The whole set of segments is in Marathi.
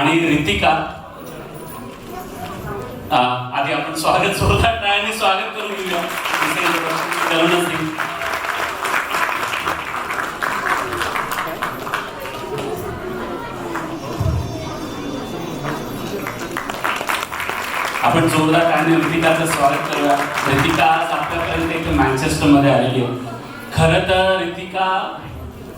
आणि रितिका. आधी आपण स्वागत जोरदार टाळ्यांनी स्वागत करून घेऊया. आपण जोरदार टाळ्यांनी रितिकाचं स्वागत करूया. रितिका आज आपल्यापर्यंत एक मँचेस्टर मध्ये आलेली आहे. खरं तर रितिका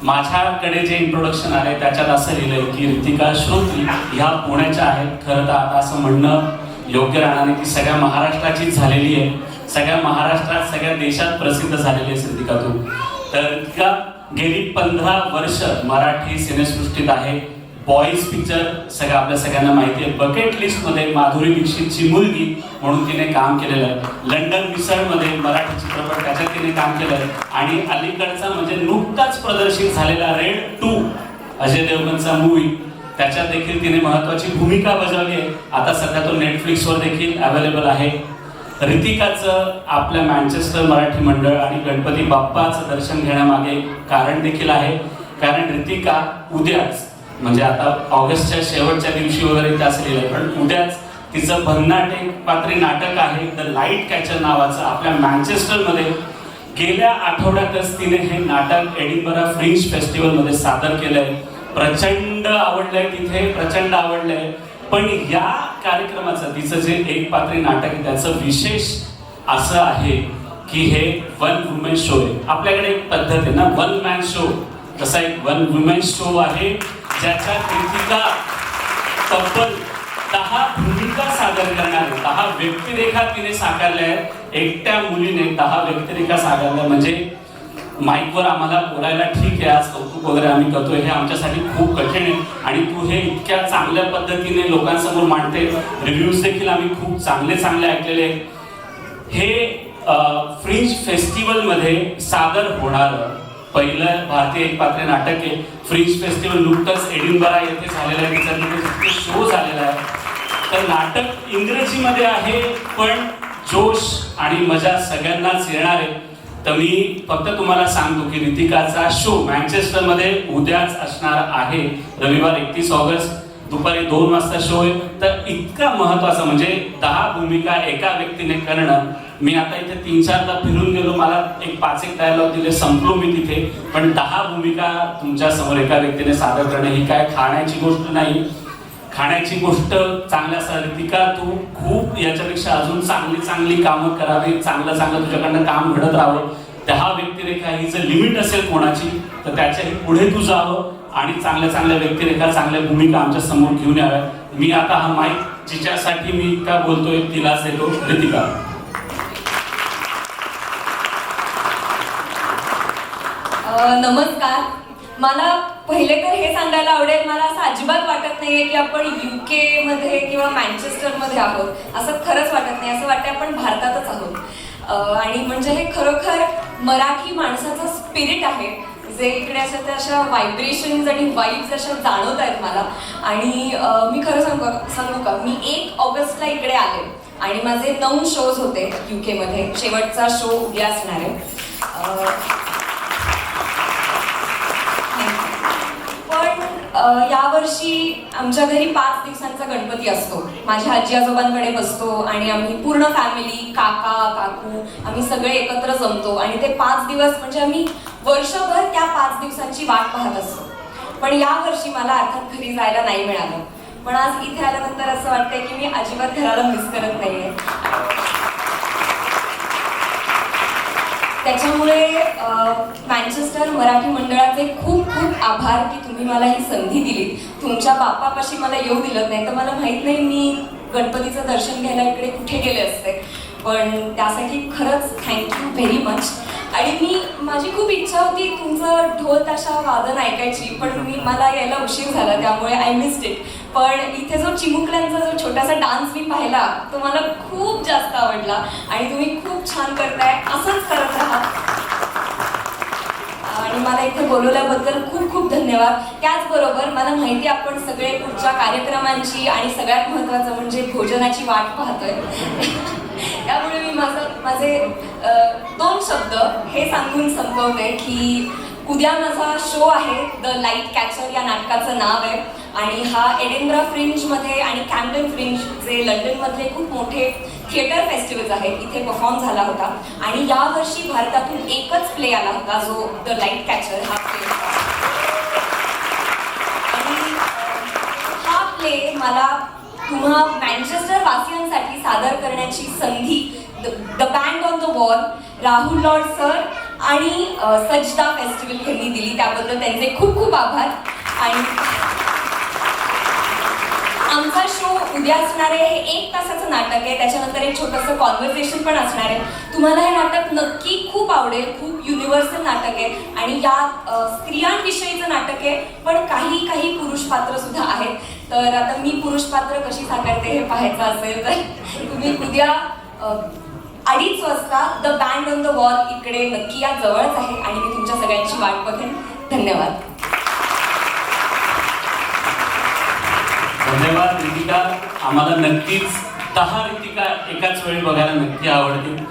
माझ्याकडे जे इंट्रोडक्शन आहे त्याच्यात असं लिहिलंय की रितिका श्रोत्री ह्या पुण्याच्या आहेत. खरं तर आता असं म्हणणं योग्य राहणार नाही की सगळ्या महाराष्ट्राचीच झालेली आहे. सगळ्या महाराष्ट्रात सगळ्या देशात प्रसिद्ध झालेली आहे रितिका तू. तर रितिका गेली 15 वर्ष मराठी सिनेसृष्टीत आहे. बॉईज पिक्चर आपल्या सगळ्यांना माहिती आहे. बकेट लिस्ट मध्ये माधुरी दीक्षितची मुलगी म्हणून तिने काम केलेलं आहे. लंडन मिसळमध्ये मराठी चित्रपट त्याच्यात तिने काम केलं आहे. आणि अलीकडचा म्हणजे नुकताच प्रदर्शित झालेला रेड 2 अजय देवगणचा मूवी त्याच्यात देखील तिने महत्वाची भूमिका बजावली आहे. आता सध्या तो नेटफ्लिक्सवर देखील अवेलेबल आहे. रितिकाचं आपल्या मँचेस्टर मराठी मंडळ आणि गणपती बाप्पाचं दर्शन घेण्यामागे कारण देखील आहे. कारण रितिका उद्याच म्हणजे आता ऑगस्टच्या शेवटच्या दिवशी वगैरे ते असलेलं आहे, पण उद्याच तिचं भन्नाट एक पात्री नाटक आहे द लाईट कॅचर नावाचं आपल्या मँचेस्टरमध्ये. गेल्या आठवड्यातच तिने हे नाटक एडिनबरा फ्रिंज फेस्टिवलमध्ये सादर केलंय. प्रचंड आवडलंय तिथे, प्रचंड आवडलंय. पण या कार्यक्रमाचं तिचं जे एक पात्री नाटक आहे त्याचं विशेष असं आहे की हे वन वुमेन शो आहे. आपल्याकडे एक पद्धत आहे ना वन मॅन शो, तसा एक वन वुमेन शो आहे ज्याच्यात रितिका तब्बल 10 भूमिका सादर करणार आहे. 10 व्यक्तिरेखा तिने साकारल्या आहेत. एकट्या मुलीने 10 व्यक्तिरेखा साकारल्या. म्हणजे माईकवर आम्हाला बोलायला ठीक आहे, आज कौतुक वगैरे आम्ही करतोय, हे आमच्यासाठी खूप कठीण आहे. आणि तू हे इतक्या चांगल्या पद्धतीने लोकांसमोर मांडते. रिव्ह्यूज देखील आम्ही खूप चांगले ऐकलेले आहेत. हे फ्रिंज फेस्टिवलमध्ये सादर होणारं पहिलं भारतीय एक पात्र नाटक आहे. फ्रिंज फेस्टिवल नुकतंच एडिनबरा येथे झालेलं आहे. त्याचा शो झालेला आहे. तर नाटक इंग्रजीमध्ये आहे, पण जोश आणि मजा सगळ्यांनाच येणार आहे. तर मी फक्त तुम्हाला सांगतो की रितिकाचा शो मँचेस्टरमध्ये उद्याच असणार आहे. रविवार 31 ऑगस्ट दुपारी 2 वाजता शो आहे. तर इतका महत्वाचा म्हणजे 10 भूमिका एका व्यक्तीने करणं. मी आता इथे 3-4दा फिरून गेलो, मला एक 5-1 डायलॉग दिले, संपलो मी तिथे. पण 10 भूमिका तुमच्या समोर एका व्यक्तीने सादर करणं ही काय खाण्याची गोष्ट नाही. खाण्याची गोष्ट चांगल्या रितिका तू खूप याच्यापेक्षा अजून चांगली कामं करावी. चांगलं तुझ्याकडनं काम घडत राहावं. 10 व्यक्तिरेखा ही जर लिमिट असेल कोणाची तर त्याच्याही पुढे तू जावं आणि चांगल्या व्यक्तिरेखा चांगल्या भूमिका आमच्या समोर घेऊन याव्यात. मी आता हा माईक जिच्यासाठी मी का बोलतोय तिलाच देतो. रितिका. नमस्कार. मला पहिले तर हे सांगायला आवडेल, मला असं अजिबात वाटत नाहीये की आपण UK मध्ये किंवा मँचेस्टरमध्ये आहोत. असं खरंच वाटत नाही. असं वाटतं आपण भारतातच आहोत. आणि म्हणजे हे खरोखर मराठी माणसाचं स्पिरिट आहे जे इकडे अशा व्हायब्रेशन्स आणि वाईब्स अशा जाणवत आहेत मला. आणि मी खरं सांगू का, मी 1 ऑगस्टला इकडे आले आणि माझे 9 शोज होते UK मध्ये. शेवटचा शो उद्या असणार आहे. पण यावर्षी आमच्या घरी 5 दिवसांचा गणपती असतो. माझ्या आजी आजोबांकडे बसतो आणि आम्ही पूर्ण फॅमिली, काका काकू आम्ही सगळे एकत्र जमतो. आणि ते 5 दिवस म्हणजे आम्ही वर्षभर त्या 5 दिवसांची वाट पाहत असतो. पण या वर्षी मला अर्थात घरी जायला नाही मिळालं. पण आज इथे आल्यानंतर असं वाटतंय की मी अजिबात घराला मिस करत नाहीये. त्याच्यामुळे मँचेस्टर मराठी मंडळाचे खूप आभार की तुम्ही मला ही संधी दिली. तुमच्या बाप्पापाशी मला येऊ दिलं नाही तर मला माहित नाही मी गणपतीचं दर्शन घ्यायला इकडे कुठे गेले असते. पण त्यासाठी खरंच थँक्यू व्हेरी मच. आणि माझी खूप इच्छा होती तुमचं ढोल ताशा वादन ऐकायची, पण मला यायला उशीर झाला त्यामुळे आय मिस्ड इट. पण इथे जो चिमुकल्यांचा जो छोटासा डान्स मी पाहिला तो मला खूप जास्त आवडला आणि तुम्ही खूप छान करताय. असंच करत राहा. आणि मला इथे बोलवल्याबद्दल खूप धन्यवाद. त्याचबरोबर मला माहिती आपण सगळे पुढच्या कार्यक्रमांची आणि सगळ्यात महत्त्वाचं म्हणजे भोजनाची वाट पाहतोय. त्यामुळे मी माझे 2 शब्द हे सांगून संपवते की उद्या माझा शो आहे, द लाईट कॅचर या नाटकाचं नाव आहे आणि हा एडिनब्रा फ्रिंजमध्ये आणि कॅम्पटन फ्रिंज जे लंडनमधले खूप मोठे थिएटर फेस्टिवल्स आहेत इथे परफॉर्म झाला होता आणि यावर्षी भारतातून एकच प्ले आला होता जो द लाईट कॅचर हा प्ले आणि हा प्ले मला तुम्हा मँचेस्टर वासियांसाठी सादर करण्याची संधी the band on the wall, Rahul Lord sir आणि सजदा फेस्टिवल यांनी दिली, त्याबद्दल त्यांचे खूप खूप आभार. आणि आमचा शो उद्या असणार आहे, हे 1 तासाचं नाटक आहे, त्याच्यानंतर एक छोटंसं कॉन्व्हर्सेशन पण असणार आहे. तुम्हाला हे नाटक नक्की खूप आवडेल, खूप युनिव्हर्सल नाटक आहे आणि यात स्त्रियांविषयीचं नाटक आहे, पण काही काही पुरुष पात्र सुद्धा आहेत. तर आता मी पुरुष पात्र कशी साकारते हे पाहायचं असेल तर तुम्ही उद्या 2:30 वाजता the band on the wall इकडे नक्की या, जवळच आहे आणि मी तुमच्या सगळ्यांची वाट बघेन. धन्यवाद. धन्यवाद रितिका. आम्हाला नक्कीच 10 रितिका एकाच वेळी बघायला नक्की आवडतील.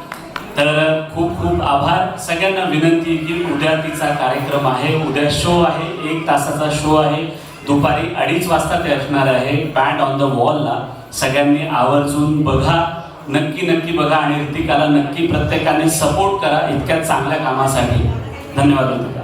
तर खूप खूप आभार. सगळ्यांना विनंती की उद्या तिचा कार्यक्रम आहे, उद्या शो आहे, 1 तासाचा शो आहे, दुपारी 2:30 वाजता ते असणार आहे बँड ऑन द वॉलला. सगळ्यांनी आवर्जून बघा, नक्की बघा आणि रितिकाला नक्की प्रत्येकाने सपोर्ट करा इतक्या चांगल्या कामासाठी. धन्यवाद.